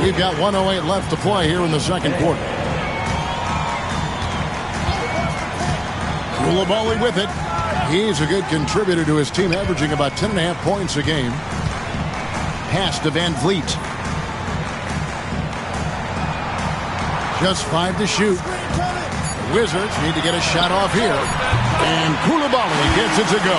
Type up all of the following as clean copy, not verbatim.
We've got 1:08 left to play here in the second quarter. Koulibaly with it. He's a good contributor to his team, averaging about 10.5 points a game. Pass to Van Vliet. Just 5 to shoot. The Wizards need to get a shot off here. And Koulibaly gets it to go.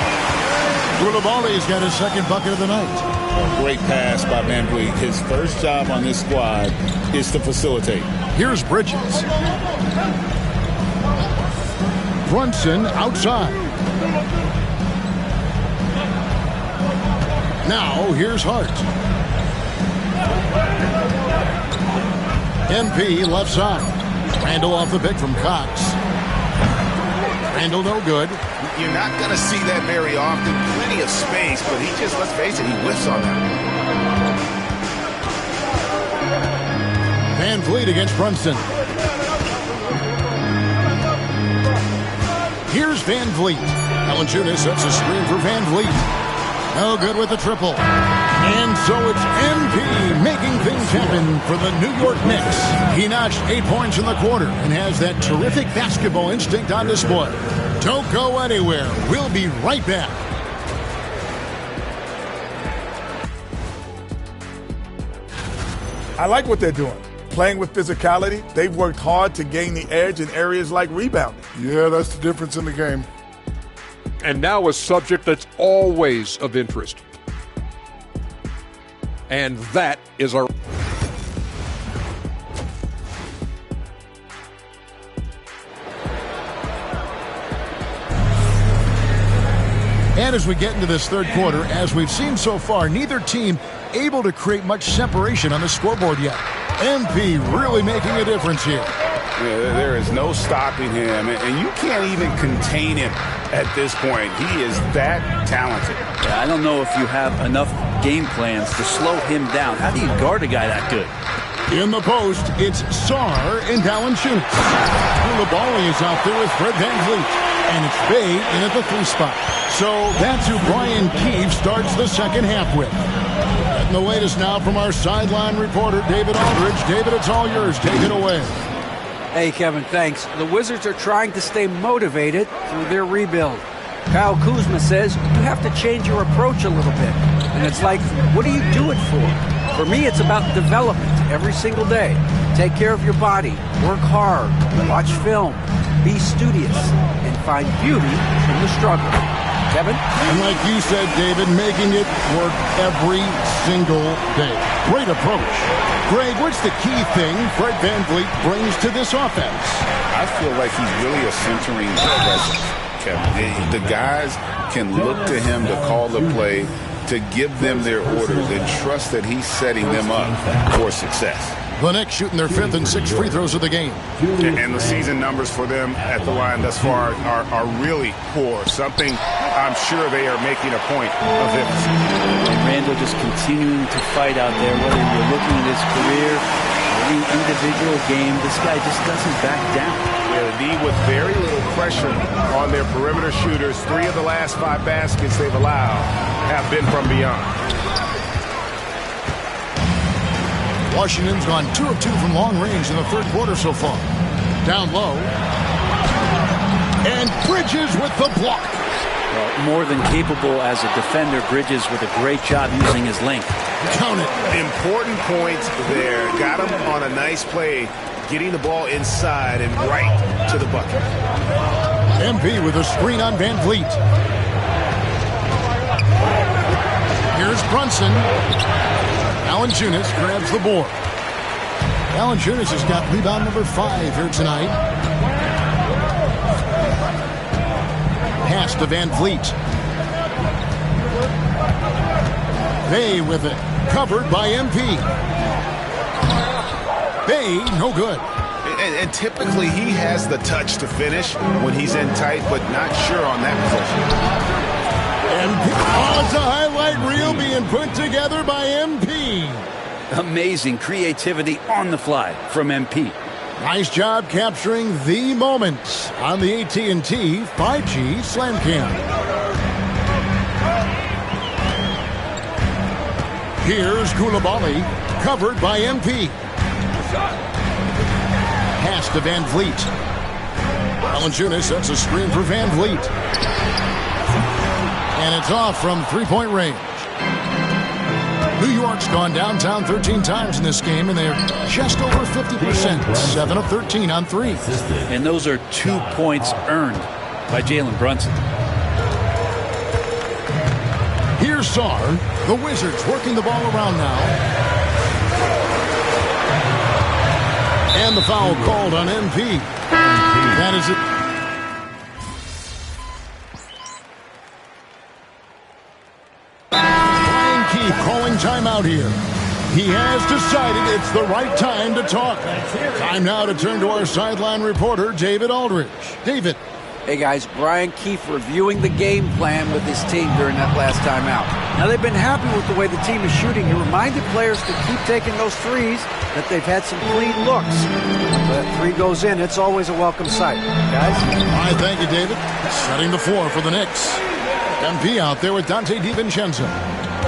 Koulibaly's got his second bucket of the night. A great pass by Van Vliet. His first job on this squad is to facilitate. Here's Bridges. Brunson outside. Now here's Hart. MP left side. Randall off the pick from Cox. Randall no good. You're not going to see that very often. Plenty of space, but he just, let's face it, he whiffs on that. Van Vliet against Brunson. Here's Van Vliet. Valanciunas sets a screen for Van Vliet. No good with the triple. And so it's MP making things happen for the New York Knicks. He notched 8 points in the quarter and has that terrific basketball instinct on display. Don't go anywhere. We'll be right back. I like what they're doing. Playing with physicality, they've worked hard to gain the edge in areas like rebounding. Yeah, that's the difference in the game. And now a subject that's always of interest. And that is our... And as we get into this third quarter, as we've seen so far, neither team able to create much separation on the scoreboard yet. MP really making a difference here. Yeah, there is no stopping him, and you can't even contain him at this point. He is that talented. Yeah, I don't know if you have enough game plans to slow him down. How do you guard a guy that good? In the post, it's Sarr and Valanciunas. Koulibaly is out there with Fred Van Vliet. And it's Bay in at the 3 spot. So that's who Brian Keefe starts the second half with. Getting the latest now from our sideline reporter, David Aldridge. David, it's all yours. Take it away. Hey, Kevin, thanks. The Wizards are trying to stay motivated through their rebuild. Kyle Kuzma says you have to change your approach a little bit. And it's like, what do you do it for? For me, it's about development every single day. Take care of your body, work hard, watch film, be studious, and find beauty in the struggle. Kevin? And like you said, David, making it work every single day. Great approach. Greg, what's the key thing Fred Van Vliet brings to this offense? I feel like he's really a centering presence, Kevin. The guys can look to him to call the play, to give them their orders, and trust that he's setting them up for success. The Knicks shooting their 5th and 6th free throws of the game. And the season numbers for them at the line thus far are really poor. Something I'm sure they are making a point of emphasis. And Randall just continuing to fight out there, whether you're looking at his career or any individual game, this guy just doesn't back down. D with very little pressure on their perimeter shooters. 3 of the last 5 baskets they've allowed have been from beyond. Washington's gone 2 of 2 from long range in the third quarter so far. Down low. And Bridges with the block. Well, more than capable as a defender, Bridges with a great job using his length. Count it. Important points there. Got him on a nice play, getting the ball inside and right to the bucket. MP with a screen on Van Vliet. Here's Brunson. Valanciunas grabs the board. Valanciunas has got rebound number 5 here tonight. Pass to Van Vliet. Bay with it. Covered by MP. Bay, no good. And typically he has the touch to finish when he's in tight, but not sure on that possession. Oh, it's a highlight reel being put together by MP. Amazing creativity on the fly from MP. Nice job capturing the moments on the AT&T 5G Slam Cam. Here's Koulibaly. Covered by MP. Pass to Van Vliet. Valanciunas sets a screen for Van Vliet. And it's off from three-point range. New York's gone downtown 13 times in this game, and they're just over 50%. 7 of 13 on three. And those are 2 points earned by Jalen Brunson. Here's Sarr. The Wizards working the ball around now. And the foul called on MP. That is it. Brian Keith calling timeout here. He has decided it's the right time to talk. Time now to turn to our sideline reporter, David Aldridge. David. Hey guys, Brian Keefe reviewing the game plan with his team during that last timeout. Now they've been happy with the way the team is shooting. He reminded players to keep taking those threes, that they've had some clean looks. But that three goes in, it's always a welcome sight. Guys? All right, thank you, David. Setting the floor for the Knicks. MP out there with Dante DiVincenzo.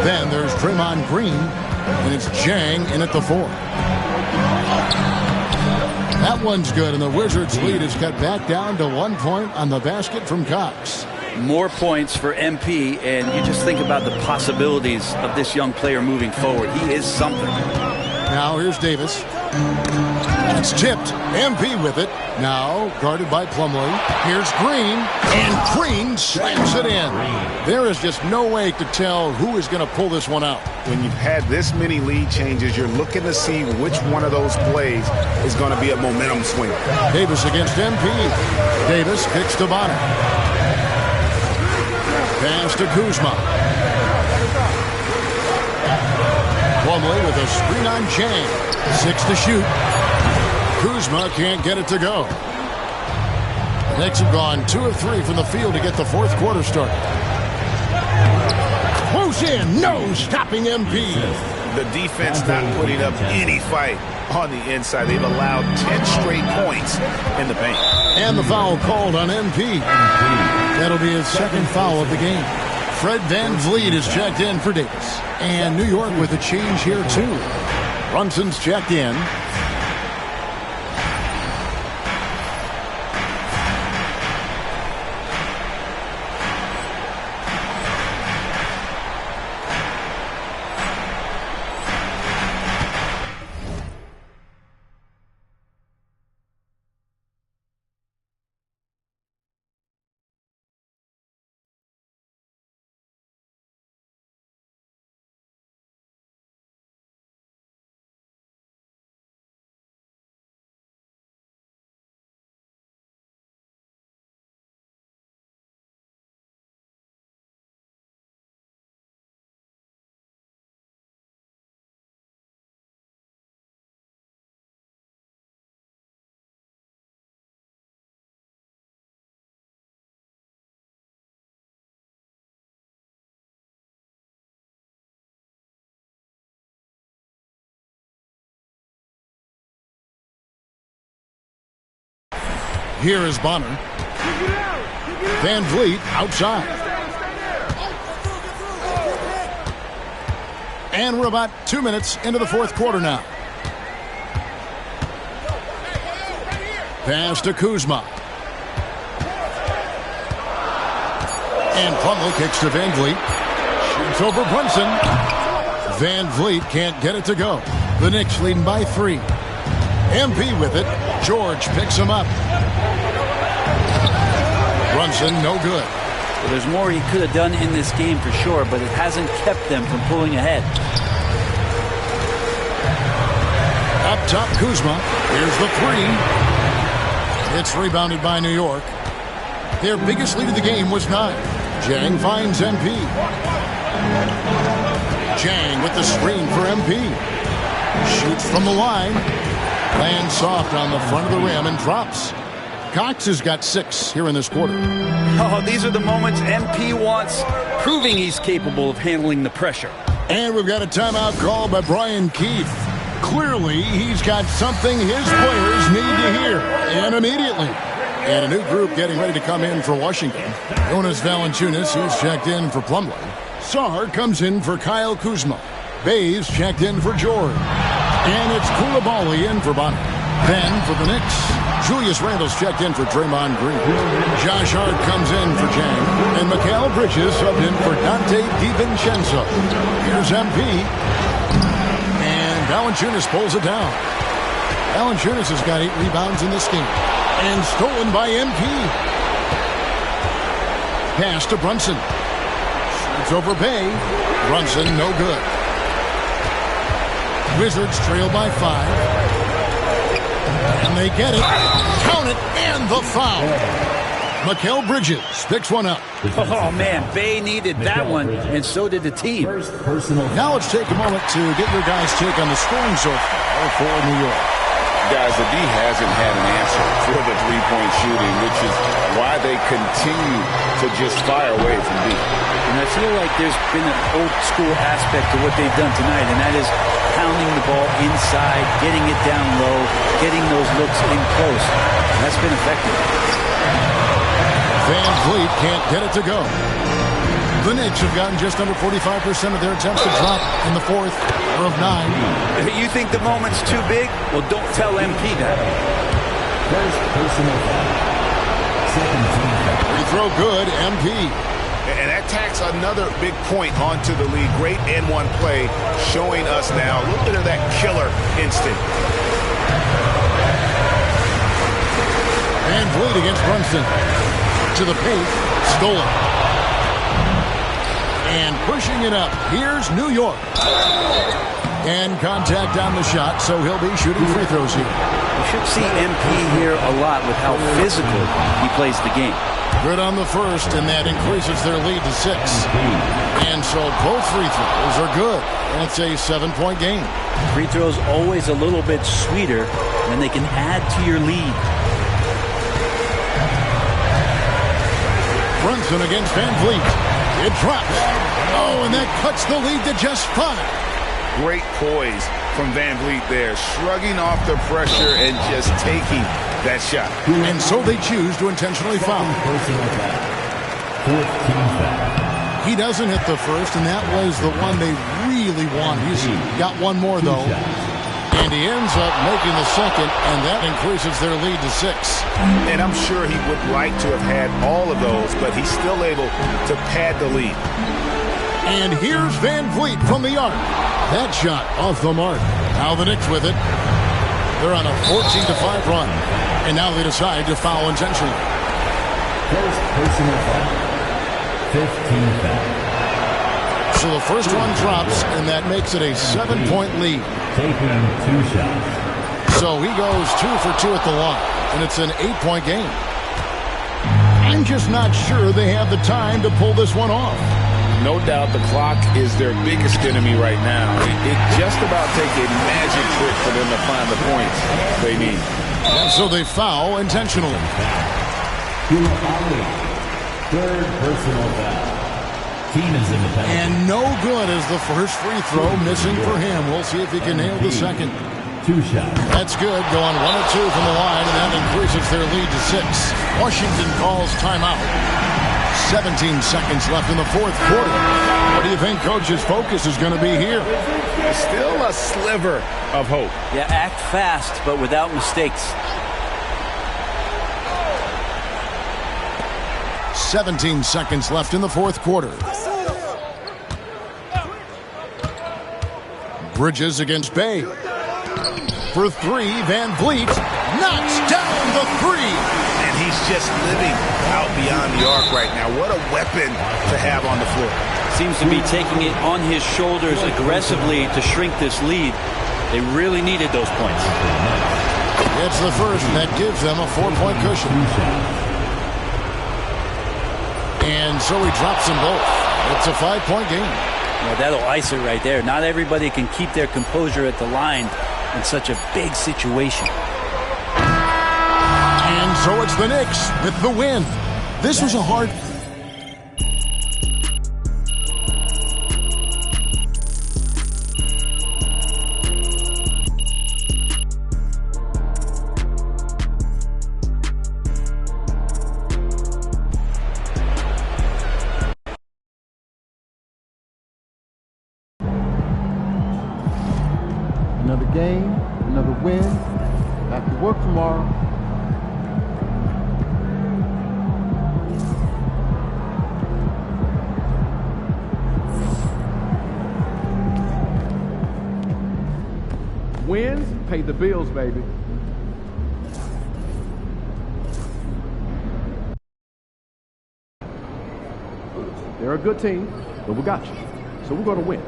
Then there's Draymond Green, and it's Jang in at the 4. That one's good, and the Wizards' lead is cut back down to 1 point on the basket from Cox. More points for MP, and you just think about the possibilities of this young player moving forward. He is something. Now here's Davis. It's tipped. MP with it. Now guarded by Plumlee. Here's Green, and Green slams it in. There is just no way to tell who is going to pull this one out. When you've had this many lead changes, you're looking to see which one of those plays is going to be a momentum swinger. Davis against MP. Davis kicks to bottom. Pass to Kuzma. Plumlee with a screen on Jang. 6 to shoot. Kuzma can't get it to go. The Knicks have gone 2 of 3 from the field to get the fourth quarter started. Close in, no stopping MP. The defense not putting up any fight on the inside. They've allowed 10 straight points in the paint. And the foul called on MP. That'll be his second foul of the game. Fred Van Vliet is checked in for Davis. And New York with a change here too. Brunson's checked in. Here is Bonner. Van Vliet outside. And we're about 2 minutes into the fourth quarter now. Pass to Kuzma. And Plumlee kicks to Van Vliet. Shoots over Brunson. Van Vliet can't get it to go. The Knicks leading by 3. MP with it. George picks him up. Brunson, no good. Well, there's more he could have done in this game for sure, but it hasn't kept them from pulling ahead. Up top, Kuzma. Here's the 3. It's rebounded by New York. Their biggest lead of the game was 9. Jang finds MP. Jang with the screen for MP. Shoots from the line. Lands soft on the front of the rim and drops. Cox has got 6 here in this quarter. Oh, these are the moments MP wants, proving he's capable of handling the pressure. And we've got a timeout called by Brian Keefe. Clearly, he's got something his players need to hear, and immediately. And a new group getting ready to come in for Washington. Jonas Valanciunas, he's checked in for Plumlee. Sarr comes in for Kyle Kuzma. Bays checked in for George. And it's Koulibaly in for Bonner. Then for the Knicks, Julius Randle's checked in for Draymond Green. Josh Hart comes in for Jang. And Mikal Bridges subbed in for Dante DiVincenzo. Here's MP. And Valanciunas pulls it down. Valanciunas has got 8 rebounds in this game. And stolen by MP. Pass to Brunson. Shoots over Bay. Brunson, no good. Wizards trail by 5. And they get it. Count it, and the foul. Mikal Bridges picks one up. Oh, man, Bay needed that one, and so did the team. Now let's take a moment to get your guys' take on the scoring so far for New York. Guys, the D hasn't had an answer for the three-point shooting, which is why they continue to just fire away from deep. And I feel like there's been an old-school aspect to what they've done tonight, and that is pounding the ball inside, getting it down low, getting those looks in close. That's been effective. Van Vliet can't get it to go. The Knicks have gotten just under 45% of their attempts to drop in the fourth of 9. You think the moment's too big? Well, don't tell MP that. First personal foul. Second team foul. Free throw good, MP. And that tacks another big point onto the lead. Great N1 play, showing us now a little bit of that killer instinct. Van Vliet against Brunson. To the paint. Stolen. And pushing it up. Here's New York. And contact on the shot, so he'll be shooting free throws here. You should see MP here a lot with how physical he plays the game. Good on the first, and that increases their lead to 6. And so both free throws are good. And it's a 7-point game. Free throws always a little bit sweeter when they can add to your lead. Brunson against Van Vliet. It drops. Oh, and that cuts the lead to just 5. Great poise from Van Vliet there, shrugging off the pressure and just taking that shot. And so they choose to intentionally foul. He doesn't hit the first, and that was the one they really wanted. He's got one more, though. And he ends up making the second, and that increases their lead to 6. And I'm sure he would like to have had all of those, but he's still able to pad the lead. And here's Van Vliet from the arc. That shot off the mark. Now the Knicks with it. They're on a 14-5 run. And now they decide to foul intentionally. First personal foul. 15 foul. So the first one drops, and that makes it a 7-point lead. Taking 2 shots. So he goes 2 for 2 at the line, and it's an 8-point game. I'm just not sure they have the time to pull this one off. No doubt the clock is their biggest enemy right now. It just about takes a magic trick for them to find the points they need. And so they foul intentionally. Third personal foul. Team is in the penalty. And no good as the first free throw missing for him. We'll see if he can nail the second. 2 shots. That's good. Going 1 of 2 from the line, and that increases their lead to 6. Washington calls timeout. 17 seconds left in the fourth quarter. What do you think Coach's focus is going to be here? Still a sliver of hope. Yeah, act fast, but without mistakes. 17 seconds left in the fourth quarter. Bridges against Bay. For 3, Van Vliet knocks down the 3. And he's just living out beyond the arc right now. What a weapon to have on the floor. Seems to be taking it on his shoulders aggressively to shrink this lead. They really needed those points. It's the first, and that gives them a 4-point cushion. And so he drops them both. It's a 5-point game. Well, that'll ice it right there. Not everybody can keep their composure at the line in such a big situation. And so it's the Knicks with the win. This was a hard... Another game, another win. Back to work tomorrow. Wins pay the bills, baby. They're a good team, but we got you. So we're going to win.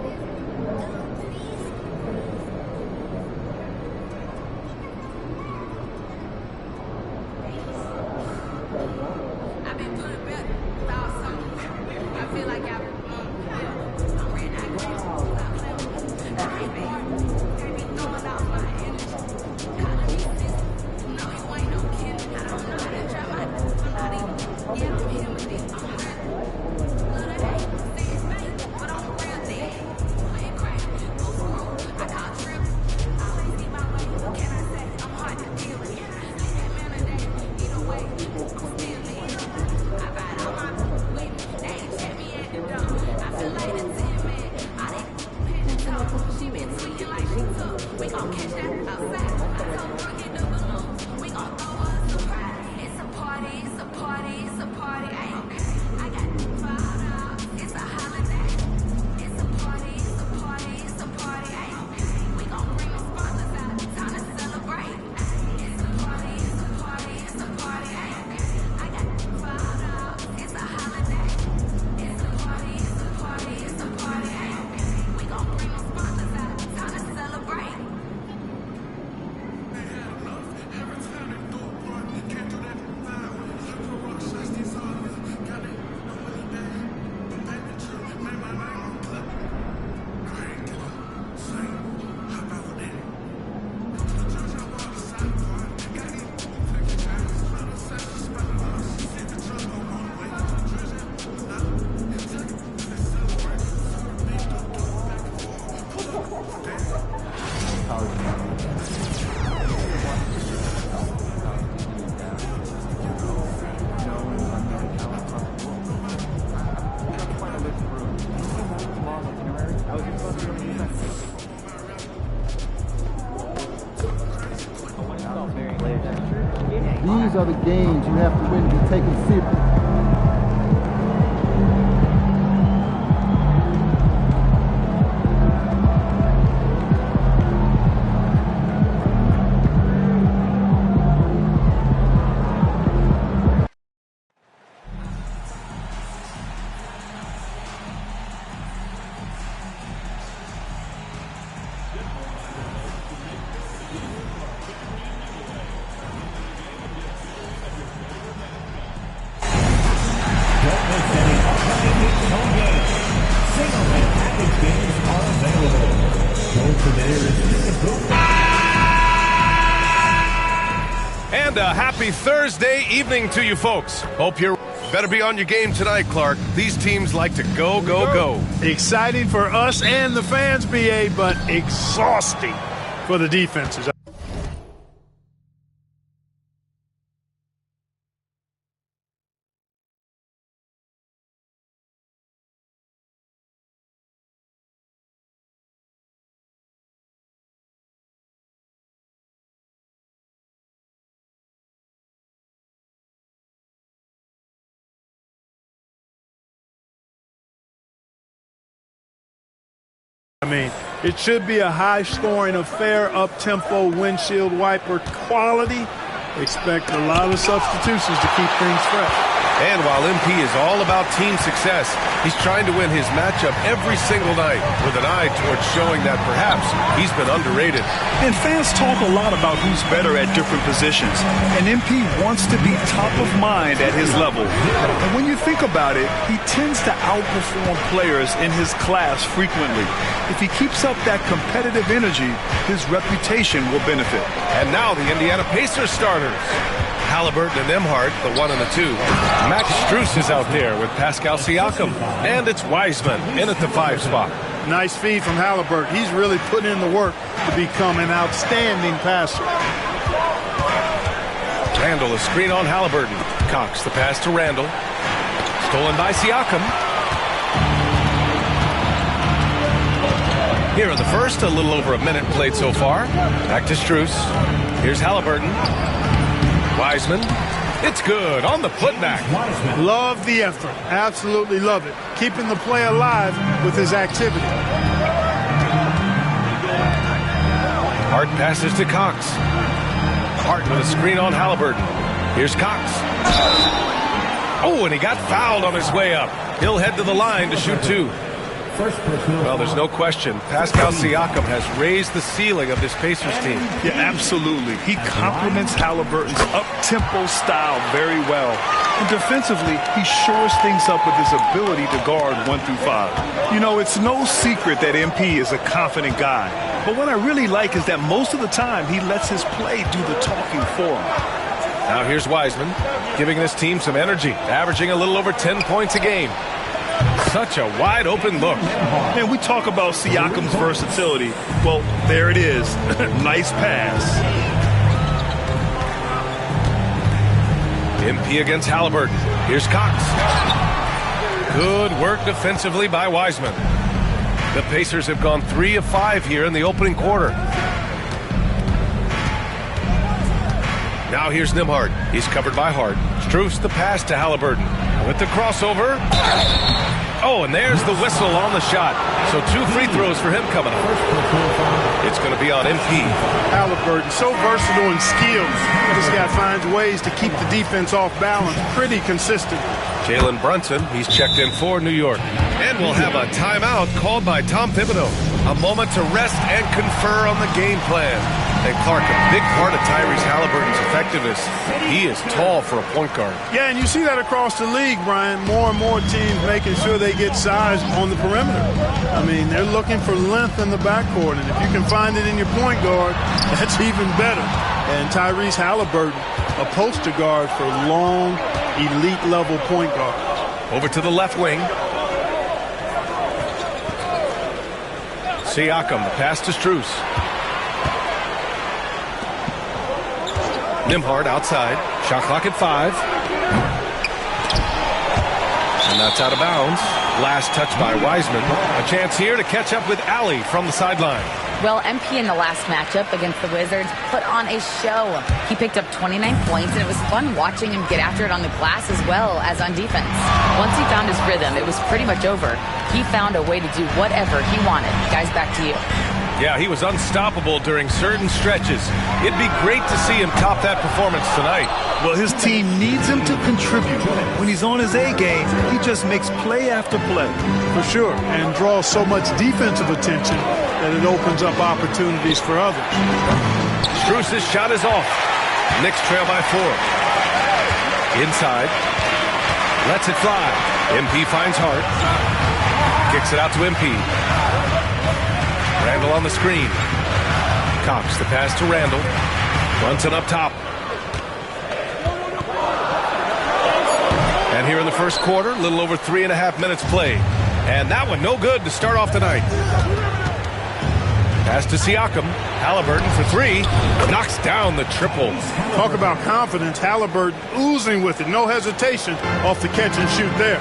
These are the games you have to win to be taken seriously. And a happy Thursday evening to you folks. Hope you're better be on your game tonight, Clark. These teams like to go, go, go. Exciting for us and the fans, BA, but exhausting for the defenses. I mean, it should be a high-scoring affair, up-tempo, windshield wiper quality. Expect a lot of substitutions to keep things fresh. And while MP is all about team success, he's trying to win his matchup every single night with an eye towards showing that perhaps he's been underrated. And fans talk a lot about who's better at different positions. And MP wants to be top of mind at his level. And when you think about it, he tends to outperform players in his class frequently. If he keeps up that competitive energy, his reputation will benefit. And now the Indiana Pacers starters. Halliburton and Emhart, the 1 and the 2. Max Strus is out there with Pascal Siakam. And it's Wiseman in at the 5 spot. Nice feed from Halliburton. He's really putting in the work to become an outstanding passer. Randall, a screen on Halliburton. Cox, the pass to Randall. Stolen by Siakam. Here in the first, a little over a minute played so far. Back to Strus. Here's Halliburton. Wiseman. It's good on the putback. Love the effort. Absolutely love it. Keeping the play alive with his activity. Hart passes to Cox. Hart with a screen on Halliburton. Here's Cox. Oh, and he got fouled on his way up. He'll head to the line to shoot two. Well, there's no question. Pascal Siakam has raised the ceiling of this Pacers team. Yeah, absolutely. He complements Halliburton's up-tempo style very well. And defensively, he shores things up with his ability to guard 1 through 5. You know, it's no secret that MP is a confident guy. But what I really like is that most of the time he lets his play do the talking for him. Now here's Wiseman, giving this team some energy, averaging a little over 10 points a game. Such a wide open look. Man, we talk about Siakam's versatility. Well, there it is. Nice pass. MP against Halliburton. Here's Cox. Good work defensively by Wiseman. The Pacers have gone 3 of 5 here in the opening quarter. Now here's Nembhard. He's covered by Hart. Strus the pass to Halliburton. With the crossover. Oh, and there's the whistle on the shot. So 2 free throws for him coming up. It's going to be on MP. Halliburton, so versatile and skilled. This guy finds ways to keep the defense off balance. Pretty consistent. Jalen Brunson, he's checked in for New York. And we'll have a timeout called by Tom Thibodeau. A moment to rest and confer on the game plan. And Clark, a big part of Tyrese Halliburton's effectiveness. He is tall for a point guard. Yeah, and you see that across the league, Brian. More and more teams making sure they get size on the perimeter. I mean, they're looking for length in the backcourt, and if you can find it in your point guard, that's even better. And Tyrese Halliburton, a poster guard for long, elite-level point guards. Over to the left wing. Siakam, the pass to Strus. Nembhard outside. Shot clock at 5. And that's out of bounds. Last touch by Wiseman. A chance here to catch up with Allie from the sideline. Well, MP in the last matchup against the Wizards put on a show. He picked up 29 points, and it was fun watching him get after it on the glass as well as on defense. Once he found his rhythm, it was pretty much over. He found a way to do whatever he wanted. Guys, back to you. Yeah, he was unstoppable during certain stretches. It'd be great to see him top that performance tonight. Well, his team needs him to contribute. When he's on his A game, he just makes play after play. For sure, and draws so much defensive attention that it opens up opportunities for others. Strus' shot is off. Knicks trail by 4. Inside. Lets it fly. MP finds Hart. Kicks it out to MP. Randall on the screen. Cox, the pass to Randall. Brunson up top. And here in the first quarter, a little over 3.5 minutes played. And that one no good to start off the night. Pass to Siakam. Halliburton for 3. Knocks down the triple. Talk about confidence. Halliburton oozing with it. No hesitation off the catch and shoot there.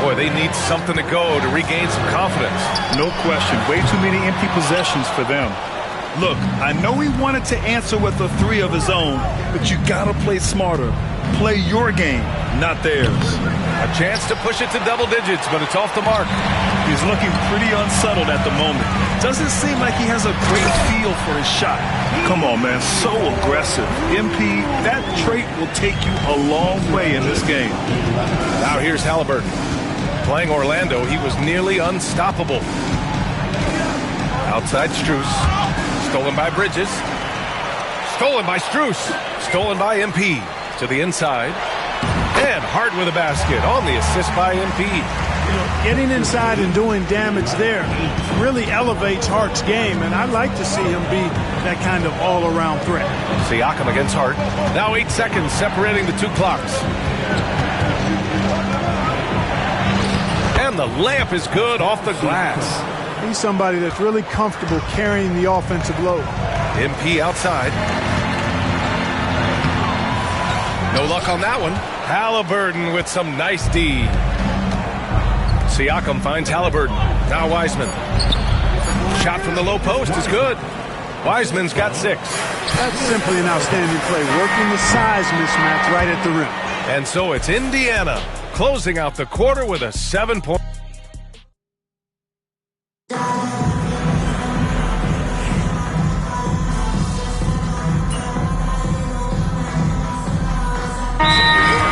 Boy, they need something to go to regain some confidence. No question. Way too many empty possessions for them. Look, I know he wanted to answer with a 3 of his own, but you gotta play smarter. Play your game, not theirs. A chance to push it to double digits, but it's off the mark. He's looking pretty unsettled at the moment. Doesn't seem like he has a great feel for his shot. Come on, man, so aggressive. MP, that trait will take you a long way in this game. Now here's Halliburton. Playing Orlando, he was nearly unstoppable. Outside Strus. Stolen by Bridges. Stolen by Strus. Stolen by MP. To the inside. And Hart with a basket on the assist by MP. You know, getting inside and doing damage there really elevates Hart's game, and I'd like to see him be that kind of all-around threat. Siakam against Hart. Now 8 seconds separating the 2 clocks. And the layup is good off the glass. He's somebody that's really comfortable carrying the offensive load. MP outside. No luck on that one. Halliburton with some nice D. Siakam finds Halliburton. Now Wiseman. Shot from the low post is good. Wiseman's got 6. That's simply an outstanding play, working the size mismatch right at the rim. And so it's Indiana closing out the quarter with a 7-point.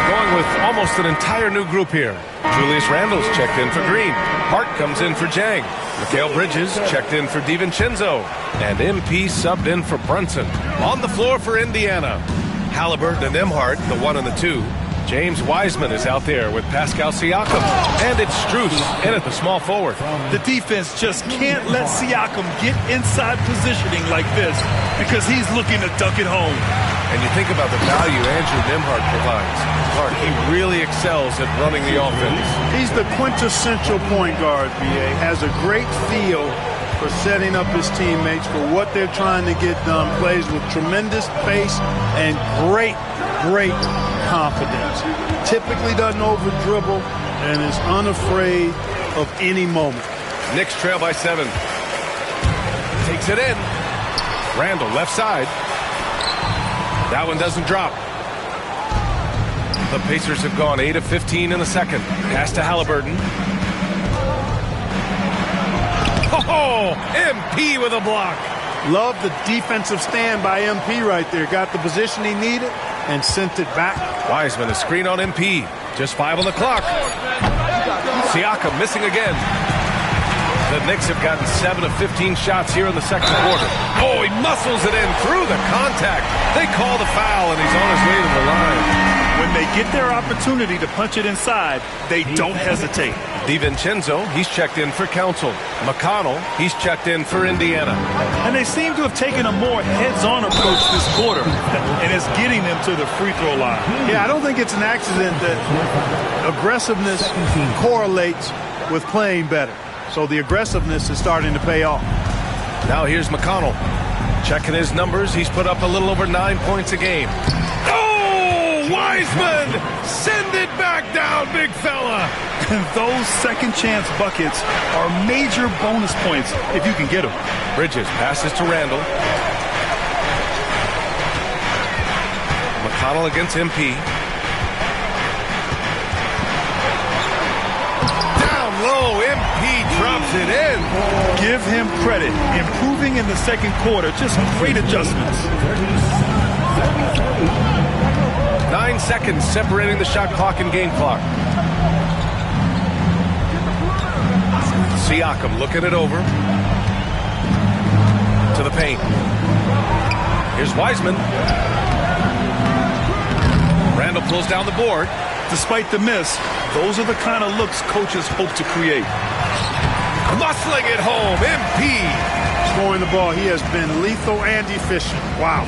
Going with almost an entire new group here. Julius Randle's checked in for Green. Hart comes in for Jang. Mikal Bridges checked in for DiVincenzo. And MP subbed in for Brunson. On the floor for Indiana, Halliburton and Nembhard, the 1 and the 2. James Wiseman is out there with Pascal Siakam. And it's Strus in at the small forward. The defense just can't let Siakam get inside positioning like this because he's looking to duck it home. And you think about the value Andrew Nembhard provides. Clark, he really excels at running the offense. He's the quintessential point guard, B.A. Has a great feel for setting up his teammates for what they're trying to get done. Plays with tremendous pace and great confidence. Typically doesn't over-dribble and is unafraid of any moment. Knicks trail by 7. Takes it in. Randle, left side. That one doesn't drop. The Pacers have gone 8 of 15 in the second. Pass to Halliburton. Oh, MP with a block. Love the defensive stand by MP right there. Got the position he needed and sent it back. Wiseman, a screen on MP. Just 5 on the clock. Siakam missing again. The Knicks have gotten 7 of 15 shots here in the second quarter. Oh, he muscles it in through the contact. They call the foul, and he's on his way to the line. When they get their opportunity to punch it inside, they don't hesitate. DiVincenzo, he's checked in for Council. McConnell, he's checked in for Indiana. And they seem to have taken a more heads-on approach this quarter, and it's getting them to the free throw line. Yeah, I don't think it's an accident that aggressiveness correlates with playing better. So the aggressiveness is starting to pay off. Now here's McConnell. Checking his numbers, he's put up a little over 9 points a game. Oh, Wiseman! Send it back down, big fella! And those second chance buckets are major bonus points if you can get them. Bridges passes to Randle. McConnell against MP. Low, MP drops it in. Give him credit. Improving in the second quarter. Just great adjustments. 9 seconds separating the shot clock and game clock. Siakam looking it over. To the paint. Here's Wiseman. Randle pulls down the board. Despite the miss, those are the kind of looks coaches hope to create. Muscling it home, MP. Scoring the ball, he has been lethal and efficient. Wow.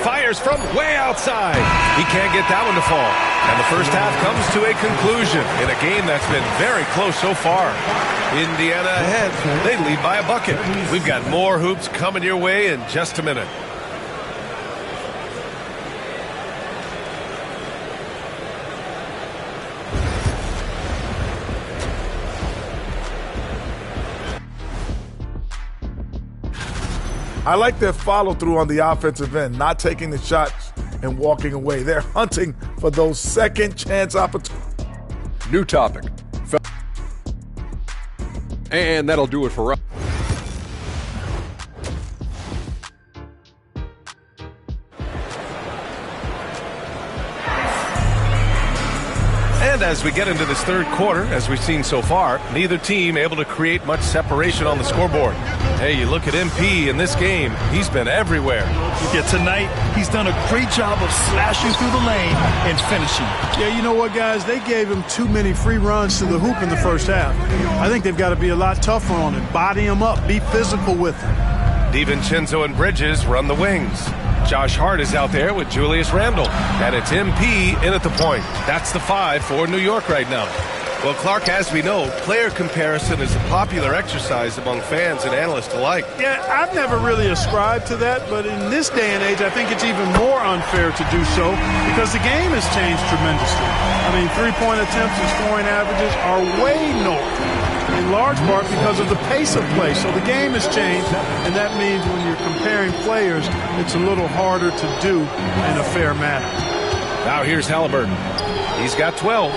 Fires from way outside. He can't get that one to fall. And the first half comes to a conclusion in a game that's been very close so far. Indiana ahead. They lead by a bucket. We've got more hoops coming your way in just a minute. I like their follow-through on the offensive end, not taking the shots and walking away. They're hunting for those second-chance opportunities. New topic. And that'll do it for us. And as we get into this third quarter, as we've seen so far, neither team able to create much separation on the scoreboard. Hey, you look at MP in this game, he's been everywhere. Yeah, tonight, he's done a great job of slashing through the lane and finishing. Yeah, you know what, guys? They gave him too many free runs to the hoop in the first half. I think they've got to be a lot tougher on him. Body him up. Be physical with him. DiVincenzo and Bridges run the wings. Josh Hart is out there with Julius Randle. And it's MP in at the point. That's the 5 for New York right now. Well, Clark, as we know, player comparison is a popular exercise among fans and analysts alike. Yeah, I've never really ascribed to that, but in this day and age, I think it's even more unfair to do so because the game has changed tremendously. I mean, three-point attempts and scoring averages are way north. in large part because of the pace of play. So the game has changed, and that means when you're comparing players, it's a little harder to do in a fair manner. Now here's Halliburton. He's got 12.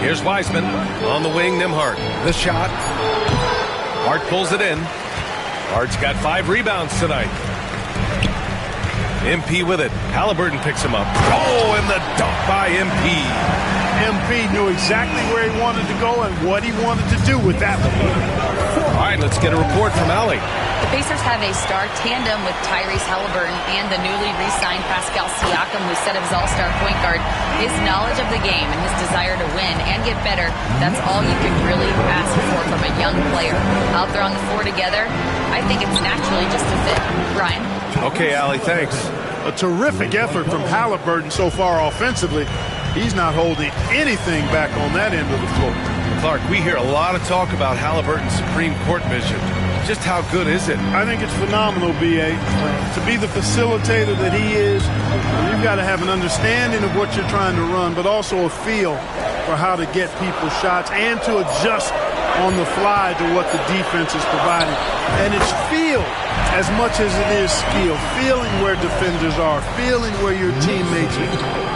Here's Wiseman on the wing. Nembhard. The shot. Hart pulls it in. Hart's got 5 rebounds tonight. MP with it. Halliburton picks him up. Oh, and the dunk by MP. MP knew exactly where he wanted to go and what he wanted to do with that one. All right, let's get a report from Allie. The Pacers have a star tandem with Tyrese Halliburton and the newly re-signed Pascal Siakam, who's set of his all-star point guard. His knowledge of the game and his desire to win and get better, that's all you can really ask for from a young player. Out there on the floor together, I think it's naturally just a fit. Brian? Okay, Allie, thanks. A terrific effort from Halliburton so far offensively. He's not holding anything back on that end of the floor. Clark, we hear a lot of talk about Halliburton's Supreme Court vision. Just how good is it? I think it's phenomenal, B.A. To be the facilitator that he is, you've got to have an understanding of what you're trying to run, but also a feel for how to get people shots and to adjust on the fly to what the defense is providing. And it's feel as much as it is skill. Feeling where defenders are, feeling where your teammates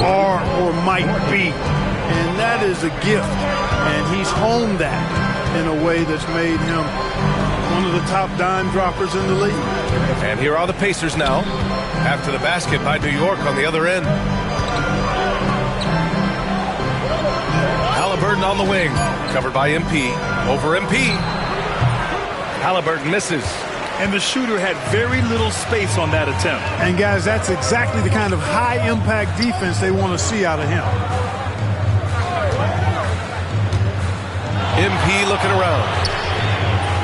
are or might be. And that is a gift. And he's honed that in a way that's made him one of the top dime droppers in the league. And here are the Pacers now, after the basket by New York on the other end. Halliburton on the wing, covered by MP. Over MP. Halliburton misses. And the shooter had very little space on that attempt. And guys, that's exactly the kind of high-impact defense they want to see out of him. MP looking around.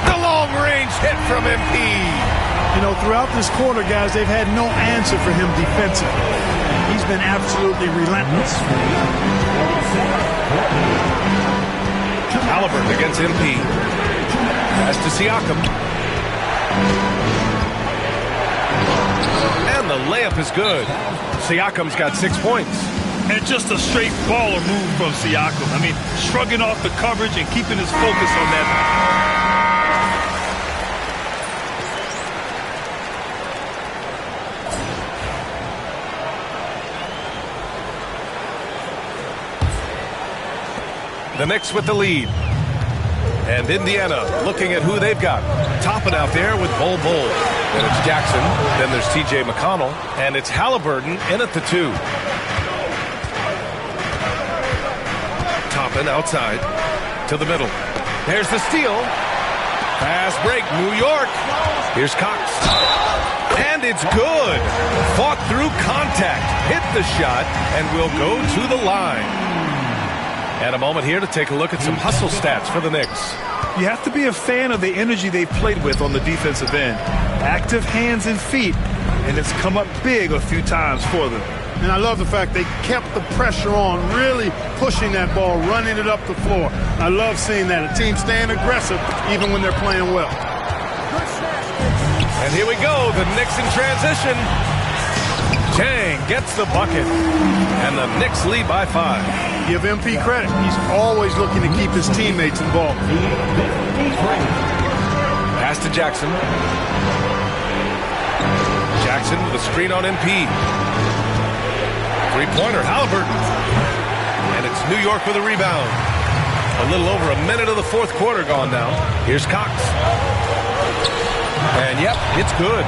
The long-range hit from MP. You know, throughout this quarter, guys, they've had no answer for him defensively. He's been absolutely relentless. Halliburton against MP. Pass to Siakam. And the layup is good. Siakam's got 6 points. And just a straight baller move from Siakam. I mean, shrugging off the coverage and keeping his focus on that. The Knicks with the lead. And Indiana looking at who they've got. Topping out there with Bol Bol. Then it's Jackson. Then there's T.J. McConnell. And it's Halliburton in at the 2. Toppin outside to the middle. There's the steal. Fast break, New York. Here's Cox. And it's good. Fought through contact. Hit the shot and will go to the line. And a moment here to take a look at some hustle stats for the Knicks. You have to be a fan of the energy they've played with on the defensive end. Active hands and feet, and it's come up big a few times for them. And I love the fact they kept the pressure on, really pushing that ball, running it up the floor. I love seeing that. A team staying aggressive even when they're playing well. And here we go, the Knicks in transition. Chang gets the bucket, and the Knicks lead by 5. Give MP credit. He's always looking to keep his teammates involved. Pass to Jackson. Jackson with a screen on MP. Three-pointer, Halliburton. And it's New York with a rebound. A little over a minute of the fourth quarter gone now. Here's Cox. And yep, it's good.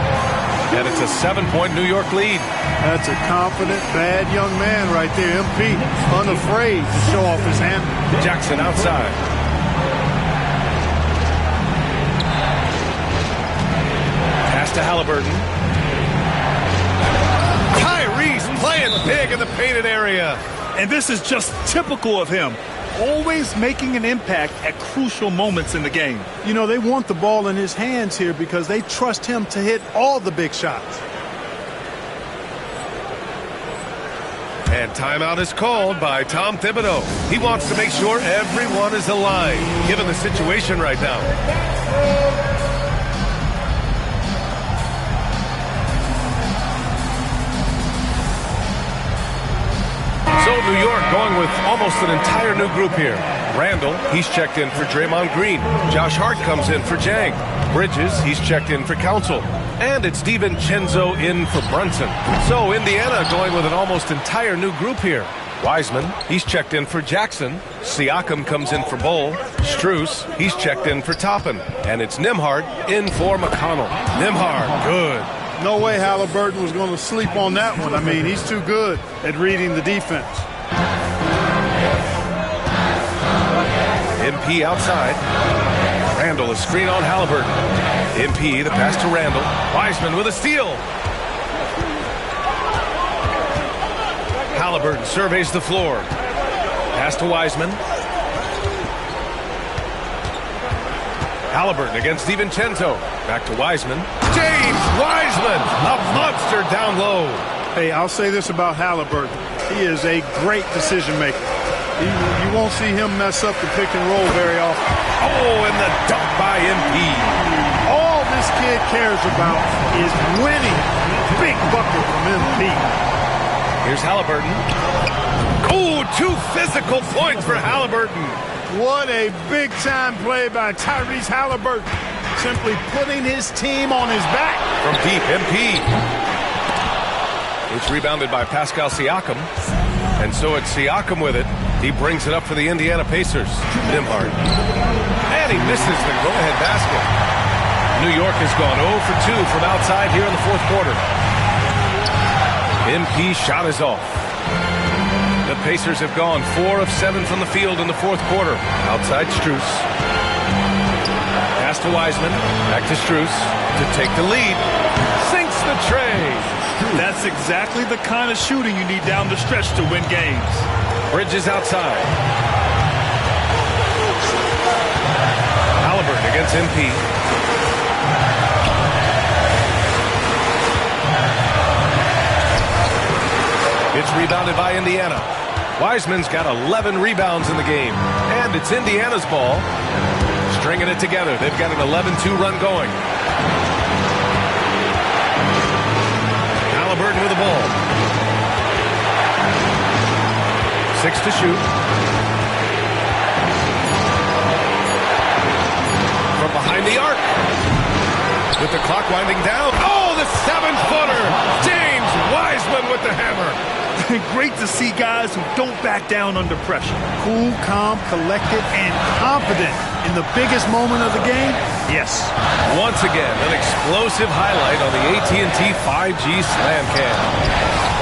And it's a 7-point New York lead. That's a confident, bad young man right there. MP, unafraid to show off his hand. Jackson outside. Pass to Halliburton. Tyrese playing big in the painted area. And this is just typical of him. Always making an impact at crucial moments in the game. You know, they want the ball in his hands here because they trust him to hit all the big shots. And timeout is called by Tom Thibodeau. He wants to make sure everyone is aligned, given the situation right now. So New York going with almost an entire new group here. Randall, he's checked in for Draymond Green. Josh Hart comes in for Jang. Bridges, he's checked in for Council. And it's DiVincenzo in for Brunson. So Indiana going with an almost entire new group here. Wiseman, he's checked in for Jackson. Siakam comes in for Bol. Strus, he's checked in for Toppin. And it's Nembhard in for McConnell. Nembhard, good. No way Halliburton was going to sleep on that one. I mean, he's too good at reading the defense. MP outside. Randall, a screen on Halliburton. MP, the pass to Randall. Wiseman with a steal. Halliburton surveys the floor. Pass to Wiseman. Halliburton against DiVincenzo. Back to Wiseman. James Wiseman, a monster down low. Hey, I'll say this about Halliburton. He is a great decision maker. You won't see him mess up the pick and roll very often. Oh, and the dunk by MP. All this kid cares about is winning. Big bucket from MP. Here's Halliburton. Oh, 2 physical points for Halliburton. What a big-time play by Tyrese Halliburton. Simply putting his team on his back. From deep, MP. It's rebounded by Pascal Siakam. And so it's Siakam with it. He brings it up for the Indiana Pacers. Nembhard. And he misses the go-ahead basket. New York has gone 0 for 2 from outside here in the fourth quarter. MP shot is off. The Pacers have gone 4 of 7 from the field in the fourth quarter. Outside Strus. Pass to Wiseman. Back to Strus to take the lead. Sinks the tray. That's exactly the kind of shooting you need down the stretch to win games. Bridges outside. Halliburton against MP. It's rebounded by Indiana. Wiseman's got 11 rebounds in the game. And it's Indiana's ball. Stringing it together. They've got an 11-2 run going. Halliburton with the ball. 6 to shoot. From behind the arc. With the clock winding down. Oh, the 7-footer. James Wiseman with the hammer. Great to see guys who don't back down under pressure. Cool, calm, collected, and confident in the biggest moment of the game. Yes. Once again, an explosive highlight on the AT&T 5G Slam Cam.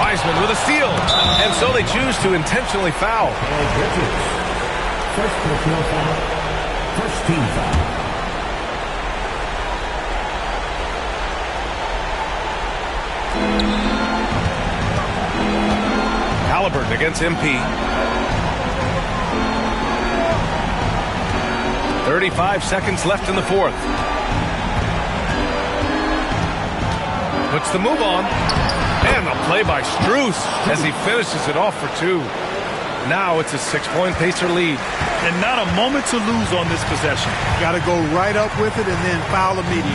Wiseman with a steal. And so they choose to intentionally foul. First personal foul. First team foul. Halliburton against MP. 35 seconds left in the fourth. Puts the move on. And a play by Strus as he finishes it off for 2. Now it's a 6-point Pacer lead. And not a moment to lose on this possession. Got to go right up with it and then foul immediately.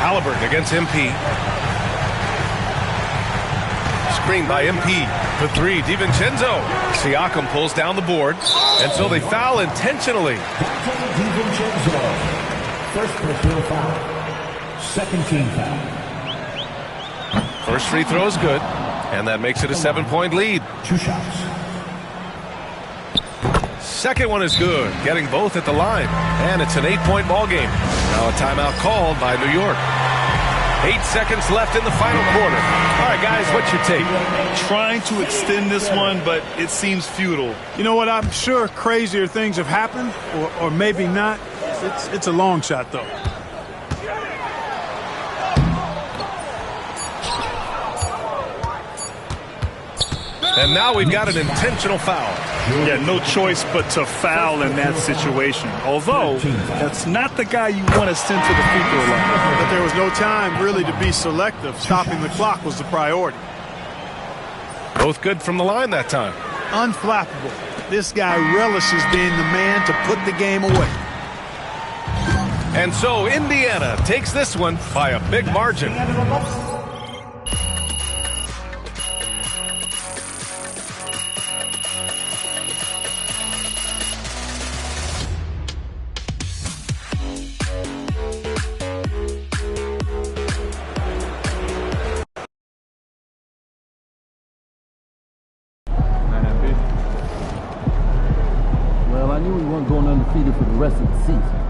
Halliburton against MP. Screen by MP. For 3, DiVincenzo. Siakam pulls down the board. And so they foul intentionally. DiVincenzo. First personal foul. Second team foul. First free throw is good. And that makes it a 7-point lead. 2 shots. Second one is good. Getting both at the line. And it's an 8-point ball game. Now a timeout called by New York. 8 seconds left in the final quarter. All right, guys, what's your take? Trying to extend this one, but it seems futile. You know what? I'm sure crazier things have happened, or maybe not. It's a long shot, though. And now we've got an intentional foul. Yeah, no choice but to foul in that situation. Although, that's not the guy you want to send to the free throw line. But there was no time really to be selective. Stopping the clock was the priority. Both good from the line that time. Unflappable. This guy relishes being the man to put the game away. And so Indiana takes this one by a big margin. I knew we weren't going undefeated for the rest of the season.